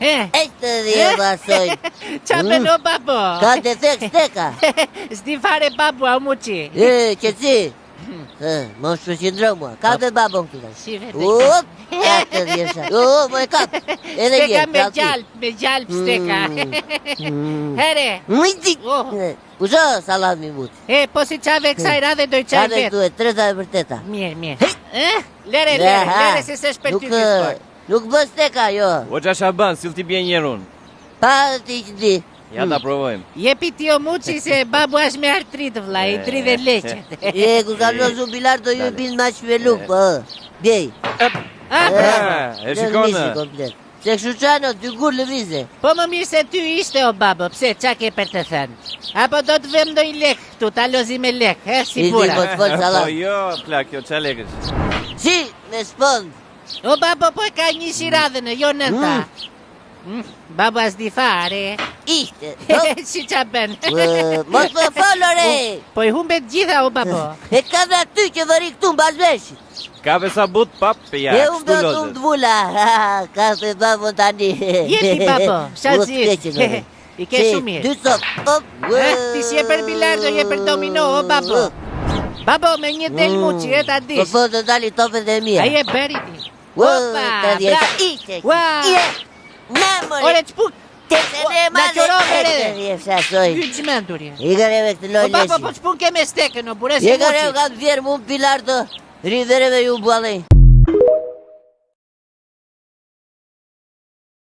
E të dhje vasojnë. Qa ben o babo? Ka të thek steka. S'di fare babu a muqi. Qëci. Mos përqindro mua. Ka të babon këtu. Si vete. Up, e të dhje sa. Më e kap. Edhe Steka një. me gjalp steka. Here. Mujti. Usho salami mut. Po si qave kësaj radhe doj qaj Qave vet. duhet, 3 e vërteta. Mirë. Lere se se shpër ty të Nuk bë steka, jo. O qa Shaban, sil t'i bje njerun. Pa ti që di. Ja ta provojmë. Jepi ti o muqi se babu është me artrit vla, i dridhe leqet. Ku ka lozu bilardo ju bin ma shveluk, po. Bjej. E shikone. Se kështu qano, dy gur lëvize. Po më mirë se ty ishte o babo, pse qa ke për të thënë? Apo do të vëm doj lek këtu, ta lozi me lek, si pura. Po jo, plak, jo, qa lekës? Si, me spond. O babo, po e ka një shiradhënë, jo nënta. Babo as di fare. Ishte. Si qa ben. Mos më folore. Po i humbet gjitha o babo. E ka dhe aty që vëri këtu në bazveshit. Ka sa but pap, ja, e shtu umbë lozët. dvula. Ka të babo tani. Jepi babo, shazis. I ke shumë mirë. Dy sot. Ti si e për bilardo, je për domino, o babo. Babo, me një del muqi, e ta dish. Po të dali topet e mija. Aje beri ti. Opa, ishte. Ore qpuk. Te se ne madhe. Hytë gjmendur je. I gareve këtë loj O babo, leshi. po qpun ke me steke, no bure si I muqi. gareve ka të vjerë mu pilardo. Rivereve ju bualej.